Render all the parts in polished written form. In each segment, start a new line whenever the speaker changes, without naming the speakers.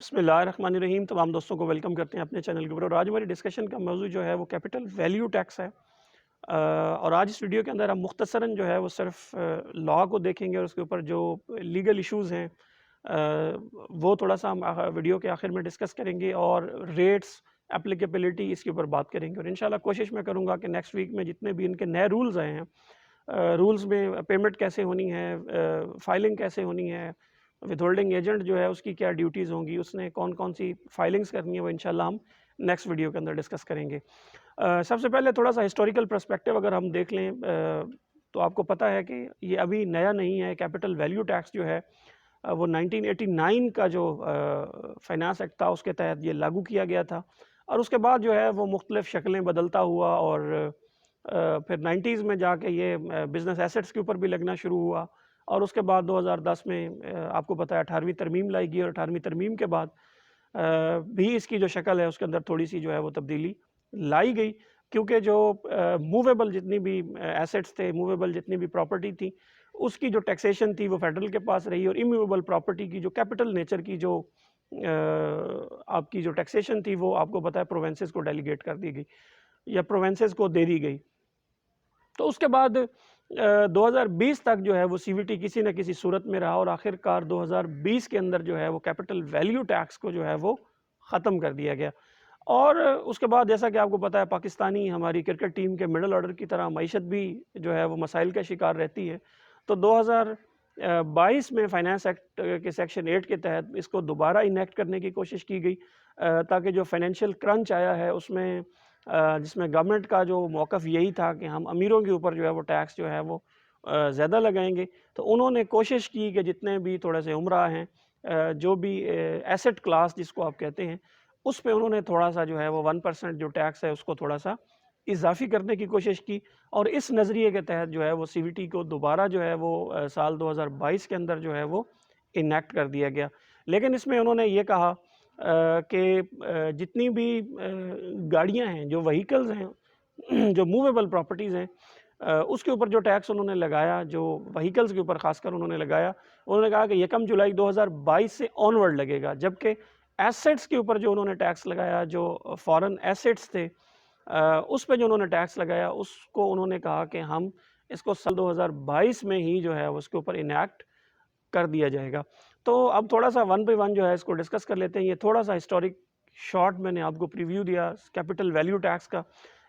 بسم اللہ الرحمن الرحیم. تمام دوستوں کو ویلکم کرتے ہیں اپنے چینل کے اوپر. اور آج ہماری ڈسکشن کا موضوع جو ہے وہ کیپٹل ویلیو ٹیکس ہے. اور آج اس ویڈیو کے اندر ہم مختصراً جو ہے وہ صرف لاء کو دیکھیں گے اور اس کے اوپر جو لیگل ایشوز ہیں وہ تھوڑا سا ہم ویڈیو کے آخر میں ڈسکس کریں گے، اور ریٹس اپلیکیبلٹی اس کے اوپر بات کریں گے. اور انشاءاللہ کوشش میں کروں گا کہ نیکسٹ ویک میں جتنے بھی ان کے نئے رولز آئے ہیں، رولز میں پیمنٹ کیسے ہونی ہے، فائلنگ کیسے ہونی ہے، ود ہولڈنگ ایجنٹ جو ہے اس کی کیا ڈیوٹیز ہوں گی، اس نے کون کون سی فائلنگز کرنی ہے، وہ انشاءاللہ ہم نیکسٹ ویڈیو کے اندر ڈسکس کریں گے. سب سے پہلے تھوڑا سا ہسٹوریکل پرسپیکٹیو اگر ہم دیکھ لیں تو آپ کو پتہ ہے کہ یہ ابھی نیا نہیں ہے. کیپٹل ویلیو ٹیکس جو ہے وہ 1989 کا جو فائنانس ایکٹ تھا اس کے تحت یہ لاگو کیا گیا تھا، اور اس کے بعد جو ہے وہ مختلف شکلیں بدلتا ہوا، اور پھر 90s میں جا کے یہ بزنس ایسٹس کے اوپر بھی لگنا شروع ہوا. اور اس کے بعد 2010 میں آپ کو پتہ ہے 18ویں ترمیم لائی گئی، اور 18ویں ترمیم کے بعد بھی اس کی جو شکل ہے اس کے اندر تھوڑی سی جو ہے وہ تبدیلی لائی گئی، کیونکہ جو موویبل جتنی بھی ایسٹس تھے، موویبل جتنی بھی پراپرٹی تھی، اس کی جو ٹیکسیشن تھی وہ فیڈرل کے پاس رہی، اور اموویبل پراپرٹی کی جو کیپٹل نیچر کی جو آپ کی جو ٹیکسیشن تھی وہ آپ کو پتہ ہے پروونسز کو ڈیلیگیٹ کر دی گئی یا پروونسز کو دے دی گئی. تو اس کے بعد 2020 تک جو ہے وہ سی وی ٹی کسی نہ کسی صورت میں رہا، اور آخر کار 2020 کے اندر جو ہے وہ کیپٹل ویلیو ٹیکس کو جو ہے وہ ختم کر دیا گیا. اور اس کے بعد جیسا کہ آپ کو پتہ ہے پاکستانی ہماری کرکٹ ٹیم کے مڈل آرڈر کی طرح معیشت بھی جو ہے وہ مسائل کا شکار رہتی ہے. تو 2022 میں فائنانس ایکٹ کے سیکشن 8 کے تحت اس کو دوبارہ انیکٹ کرنے کی کوشش کی گئی، تاکہ جو فائنینشیل کرنچ آیا ہے اس میں جس میں گورنمنٹ کا جو موقف یہی تھا کہ ہم امیروں کے اوپر جو ہے وہ ٹیکس جو ہے وہ زیادہ لگائیں گے، تو انہوں نے کوشش کی کہ جتنے بھی تھوڑے سے عمرہ ہیں، جو بھی ایسٹ کلاس جس کو آپ کہتے ہیں، اس پہ انہوں نے تھوڑا سا جو ہے وہ 1% جو ٹیکس ہے اس کو تھوڑا سا اضافی کرنے کی کوشش کی. اور اس نظریے کے تحت جو ہے وہ سی وی ٹی کو دوبارہ جو ہے وہ سال 2022 کے اندر جو ہے وہ انیکٹ کر دیا گیا. لیکن اس میں انہوں نے یہ کہا کہ جتنی بھی گاڑیاں ہیں، جو وہیکلز ہیں، جو موویبل پراپرٹیز ہیں، اس کے اوپر جو ٹیکس انہوں نے لگایا، جو وہیکلز کے اوپر خاص کر انہوں نے لگایا، انہوں نے کہا کہ 1 جولائی 2022 سے آن ورڈ لگے گا. جبکہ ایسٹس کے اوپر جو انہوں نے ٹیکس لگایا، جو فارن ایسٹس تھے، اس پہ جو انہوں نے ٹیکس لگایا، اس کو انہوں نے کہا کہ ہم اس کو سال 2022 میں ہی جو ہے اس کے اوپر انیکٹ کر دیا جائے گا. تو اب تھوڑا سا ون بائی ون جو ہے اس کو ڈسکس کر لیتے ہیں. یہ تھوڑا سا ہسٹورک شارٹ میں نے آپ کو پریویو دیا کیپٹل ویلیو ٹیکس کا.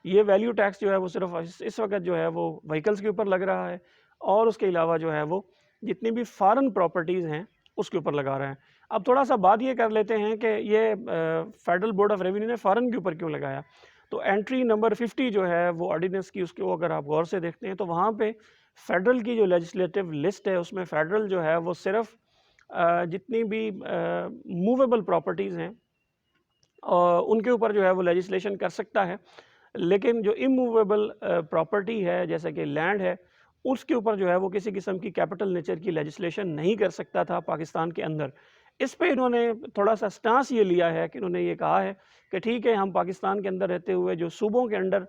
یہ ویلیو ٹیکس جو ہے وہ صرف اس وقت جو ہے وہ وہیکلز کے اوپر لگ رہا ہے، اور اس کے علاوہ جو ہے وہ جتنی بھی فارن پراپرٹیز ہیں اس کے اوپر لگا رہا ہے. اب تھوڑا سا بات یہ کر لیتے ہیں کہ یہ فیڈرل بورڈ آف ریونیو نے فارن کے اوپر کیوں لگایا. تو انٹری نمبر 50 جو ہے وہ آرڈیننس کی، اس کو اگر آپ غور سے دیکھتے ہیں تو وہاں پہ فیڈرل کی جو لیجسلیٹو لسٹ ہے اس میں فیڈرل جو ہے وہ صرف جتنی بھی موویبل پراپرٹیز ہیں ان کے اوپر جو ہے وہ لیجسلیشن کر سکتا ہے، لیکن جو اموویبل پراپرٹی ہے جیسے کہ لینڈ ہے، اس کے اوپر جو ہے وہ کسی قسم کی کیپٹل نیچر کی لیجسلیشن نہیں کر سکتا تھا پاکستان کے اندر. اس پہ انہوں نے تھوڑا سا سٹانس یہ لیا ہے کہ انہوں نے یہ کہا ہے کہ ٹھیک ہے، ہم پاکستان کے اندر رہتے ہوئے جو صوبوں کے انڈر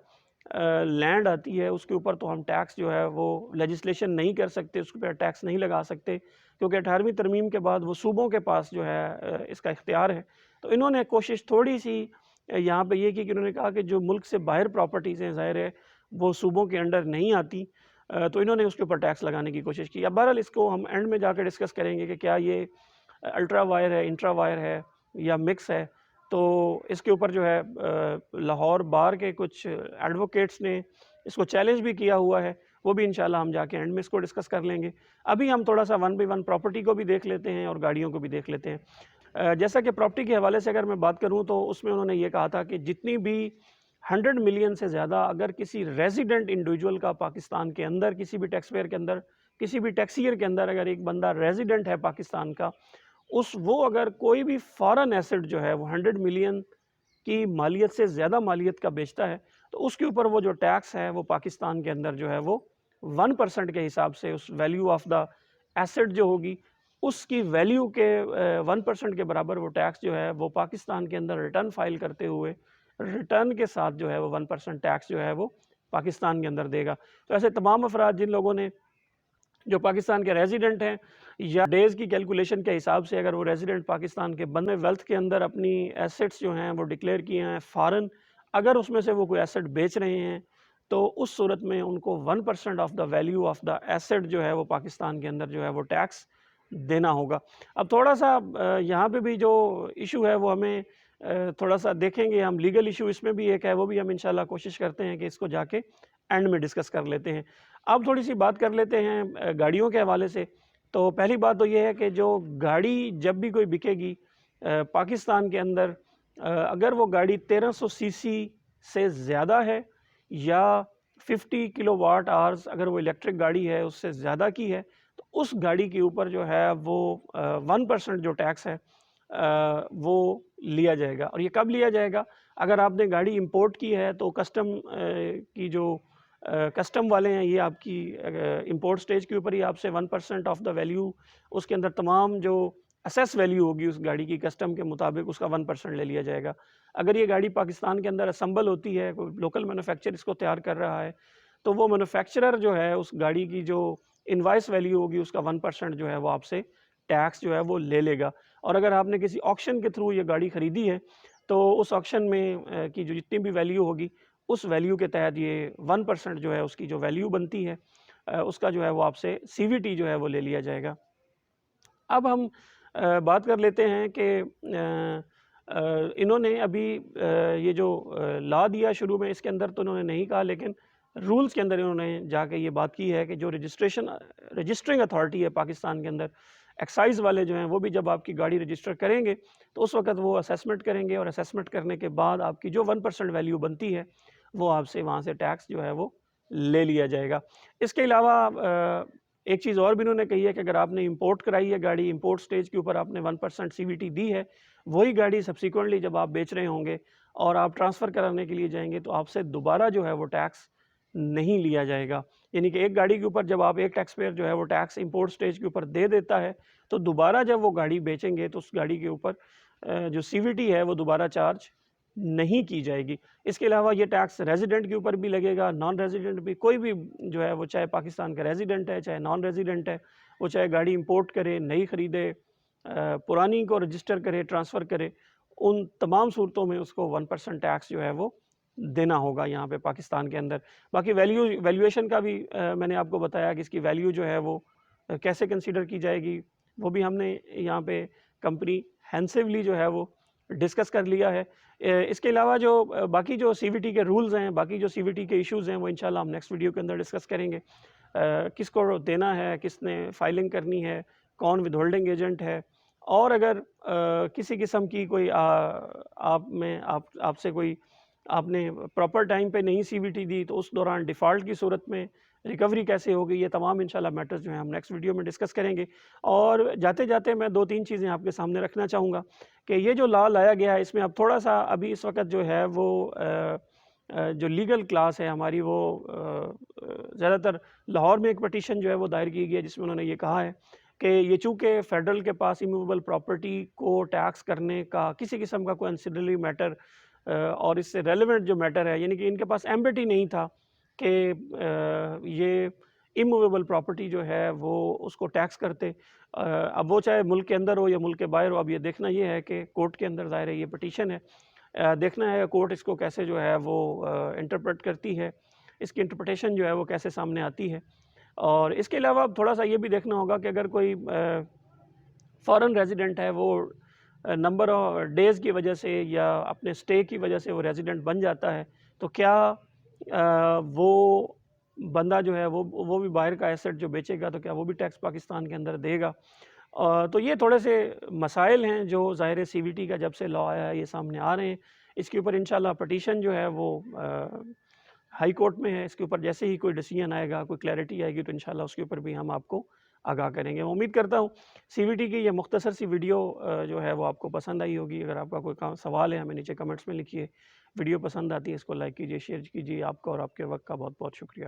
لینڈ آتی ہے اس کے اوپر تو ہم ٹیکس جو ہے وہ لیجسلیشن نہیں کر سکتے، اس پر ٹیکس نہیں لگا سکتے، کیونکہ 18ویں ترمیم کے بعد وہ صوبوں کے پاس جو ہے اس کا اختیار ہے. تو انہوں نے کوشش تھوڑی سی یہاں پہ یہ کی کہ انہوں نے کہا کہ جو ملک سے باہر پراپرٹیز ہیں ظاہر ہے وہ صوبوں کے انڈر نہیں آتی، تو انہوں نے اس کے اوپر ٹیکس لگانے کی کوشش کی. اب بہرحال اس کو ہم اینڈ میں جا کے ڈسکس کریں گے کہ کیا یہ الٹرا وائر ہے، انٹرا وائر ہے یا مکس ہے. تو اس کے اوپر جو ہے لاہور بار کے کچھ ایڈوکیٹس نے اس کو چیلنج بھی کیا ہوا ہے، وہ بھی انشاءاللہ ہم جا کے اینڈ میں اس کو ڈسکس کر لیں گے. ابھی ہم تھوڑا سا ون بائی ون پراپرٹی کو بھی دیکھ لیتے ہیں اور گاڑیوں کو بھی دیکھ لیتے ہیں. جیسا کہ پراپرٹی کے حوالے سے اگر میں بات کروں تو اس میں انہوں نے یہ کہا تھا کہ جتنی بھی 100 ملین سے زیادہ اگر کسی ریزیڈنٹ انڈیویجول کا پاکستان کے اندر کسی بھی ٹیکس پیئر کے اندر، کسی بھی ٹیکس ایئر کے اندر اگر ایک بندہ ریزیڈنٹ ہے پاکستان کا، وہ اگر کوئی بھی فارن ایسٹ جو ہے وہ 100 ملین کی مالیت سے زیادہ مالیت کا بیچتا ہے، تو اس کے اوپر وہ جو ٹیکس ہے وہ پاکستان کے اندر جو ہے وہ 1% کے حساب سے اس ویلیو آف دا ایسٹ جو ہوگی اس کی ویلیو کے 1% کے برابر وہ ٹیکس جو ہے وہ پاکستان کے اندر ریٹرن فائل کرتے ہوئے ریٹرن کے ساتھ جو ہے وہ 1% ٹیکس جو ہے وہ پاکستان کے اندر دے گا. تو ایسے تمام افراد جن لوگوں نے جو پاکستان کے ریزیڈنٹ ہیں یا ڈیز کی کیلکولیشن کے حساب سے اگر وہ ریزیڈنٹ پاکستان کے بندے ویلتھ کے اندر اپنی ایسٹس جو ہیں وہ ڈکلیئر کیے ہیں فارن، اگر اس میں سے وہ کوئی ایسٹ بیچ رہے ہیں تو اس صورت میں ان کو 1% of the value of the asset جو ہے وہ پاکستان کے اندر جو ہے وہ ٹیکس دینا ہوگا۔ اب تھوڑا سا یہاں پہ بھی جو ایشو ہے وہ ہمیں تھوڑا سا دیکھیں گے ہم، لیگل ایشو اس میں بھی ایک ہے، وہ بھی ہم انشاءاللہ کوشش کرتے ہیں کہ اس کو جا کے اینڈ میں ڈسکس کر لیتے ہیں۔ اب تھوڑی سی بات کر لیتے ہیں گاڑیوں کے حوالے سے۔ تو پہلی بات تو یہ ہے کہ جو گاڑی جب بھی کوئی بکے گی پاکستان کے اندر، اگر وہ گاڑی 1300 سی سی سے زیادہ ہے یا 50 کلو واٹ آورز اگر وہ الیکٹرک گاڑی ہے اس سے زیادہ کی ہے، تو اس گاڑی کے اوپر جو ہے وہ 1% جو ٹیکس ہے وہ لیا جائے گا۔ اور یہ کب لیا جائے گا؟ اگر آپ نے گاڑی امپورٹ کی ہے تو کسٹم کی جو کسٹم والے ہیں، یہ آپ کی امپورٹ سٹیج کے اوپر ہی آپ سے 1% آف دا ویلیو، اس کے اندر تمام جو اسیس ویلیو ہوگی اس گاڑی کی کسٹم کے مطابق اس کا 1% لے لیا جائے گا۔ اگر یہ گاڑی پاکستان کے اندر اسمبل ہوتی ہے، کوئی لوکل مینوفیکچر اس کو تیار کر رہا ہے، تو وہ مینوفیکچرر جو ہے اس گاڑی کی جو انوائس ویلیو ہوگی اس کا 1% جو ہے وہ آپ سے ٹیکس جو ہے وہ لے لے گا۔ اور اگر آپ نے کسی آکشن کے تھرو یہ گاڑی خریدی ہے تو اس آکشن میں کی جو جتنی بھی ویلیو ہوگی اس ویلیو کے تحت یہ 1% جو ہے اس کی جو ویلیو بنتی ہے اس کا جو ہے وہ آپ سے سی وی ٹی جو ہے وہ لے لیا جائے گا۔ اب ہم بات کر لیتے ہیں کہ انہوں نے ابھی یہ جو لا دیا شروع میں، اس کے اندر تو انہوں نے نہیں کہا، لیکن رولز کے اندر انہوں نے جا کے یہ بات کی ہے کہ جو رجسٹرنگ اتھارٹی ہے پاکستان کے اندر، ایکسائز والے جو ہیں وہ بھی جب آپ کی گاڑی رجسٹر کریں گے تو اس وقت وہ اسیسمنٹ کریں گے، اور اسیسمنٹ کرنے کے بعد آپ کی جو 1% ویلیو بنتی ہے وہ آپ سے وہاں سے ٹیکس جو ہے وہ لے لیا جائے گا۔ اس کے علاوہ ایک چیز اور بھی انہوں نے کہی ہے کہ اگر آپ نے امپورٹ کرائی ہے گاڑی، امپورٹ سٹیج کے اوپر آپ نے 1% سی وی ٹی دی ہے، وہی گاڑی سبسیکوئنٹلی جب آپ بیچ رہے ہوں گے اور آپ ٹرانسفر کرانے کے لیے جائیں گے تو آپ سے دوبارہ جو ہے وہ ٹیکس نہیں لیا جائے گا۔ یعنی کہ ایک گاڑی کے اوپر جب آپ ایک ٹیکس پیئر جو ہے وہ ٹیکس امپورٹ سٹیج کے اوپر دے دیتا ہے تو دوبارہ جب وہ گاڑی بیچیں گے تو اس گاڑی کے اوپر جو سی وی ٹی ہے وہ دوبارہ چارج نہیں کی جائے گی۔ اس کے علاوہ یہ ٹیکس ریزیڈنٹ کے اوپر بھی لگے گا، نان ریزیڈنٹ بھی، کوئی بھی جو ہے وہ چاہے پاکستان کا ریزیڈنٹ ہے چاہے نان ریزیڈنٹ ہے، وہ چاہے گاڑی امپورٹ کرے، نئی خریدے، پرانی کو رجسٹر کرے، ٹرانسفر کرے، ان تمام صورتوں میں اس کو 1% ٹیکس جو ہے وہ دینا ہوگا یہاں پہ پاکستان کے اندر۔ باقی ویلیویشن کا بھی میں نے آپ کو بتایا کہ اس کی ویلیو جو ہے وہ کیسے کنسیڈر کی جائے گی، وہ بھی ہم نے یہاں پہ کمپری ہینسیولی جو ہے وہ ڈسکس کر لیا ہے۔ اس کے علاوہ جو باقی جو سی وی ٹی کے رولز ہیں، باقی جو سی وی ٹی کے ایشوز ہیں، وہ انشاءاللہ ہم نیکسٹ ویڈیو کے اندر ڈسکس کریں گے۔ کس کو دینا ہے، کس نے فائلنگ کرنی ہے، کون ود ہولڈنگ ایجنٹ ہے، اور اگر کسی قسم کی کوئی آپ سے کوئی آپ نے پراپر ٹائم پہ نہیں سی وی ٹی دی تو اس دوران ڈیفالٹ کی صورت میں ریکوری کیسے ہوگی، یہ تمام انشاءاللہ میٹرز جو ہیں ہم نیکسٹ ویڈیو میں ڈسکس کریں گے۔ اور جاتے جاتے میں 2-3 چیزیں آپ کے سامنے رکھنا چاہوں گا کہ یہ جو لا لایا گیا ہے اس میں اب تھوڑا سا ابھی اس وقت جو ہے وہ جو لیگل کلاس ہے ہماری، وہ زیادہ تر لاہور میں ایک پٹیشن جو ہے وہ دائر کی گئی ہے جس میں انہوں نے یہ کہا ہے کہ یہ چونکہ فیڈرل کے پاس ایموویبل پراپرٹی کو ٹیکس کرنے کا کسی قسم کا کوئی انسیڈرلی میٹر اور اس سے ریلیونٹ جو میٹر ہے، یعنی کہ ان کے پاس ایمبٹی نہیں تھا کہ یہ ایموویبل پراپرٹی جو ہے وہ اس کو ٹیکس کرتے، اب وہ چاہے ملک کے اندر ہو یا ملک کے باہر ہو۔ اب یہ دیکھنا یہ ہے کہ کورٹ کے اندر ظاہر ہے یہ پٹیشن ہے، دیکھنا ہے کورٹ اس کو کیسے جو ہے وہ انٹرپریٹ کرتی ہے، اس کی انٹرپریٹیشن جو ہے وہ کیسے سامنے آتی ہے۔ اور اس کے علاوہ تھوڑا سا یہ بھی دیکھنا ہوگا کہ اگر کوئی فارن ریزیڈنٹ ہے، وہ نمبر آف ڈیز کی وجہ سے یا اپنے سٹے کی وجہ سے وہ ریزیڈنٹ بن جاتا ہے تو کیا وہ بندہ جو ہے وہ بھی باہر کا ایسٹ جو بیچے گا تو کیا وہ بھی ٹیکس پاکستان کے اندر دے گا؟ تو یہ تھوڑے سے مسائل ہیں جو ظاہر سی وی ٹی کا جب سے لا آیا ہے یہ سامنے آ رہے ہیں۔ اس کے اوپر انشاءاللہ پٹیشن جو ہے وہ ہائی کورٹ میں ہے، اس کے اوپر جیسے ہی کوئی ڈیسیژن آئے گا، کوئی کلیئرٹی آئے گی تو انشاءاللہ اس کے اوپر بھی ہم آپ کو آگاہ کریں گے۔ میں امید کرتا ہوں سی وی ٹی کی یہ مختصر سی ویڈیو جو ہے وہ آپ کو پسند آئی ہوگی۔ اگر آپ کا کوئی سوال ہے ہمیں نیچے کمنٹس میں لکھیے۔ ویڈیو پسند آتی ہے اس کو لائک کیجیے، شیئر کیجیے۔ آپ کا اور آپ کے وقت کا بہت بہت شکریہ۔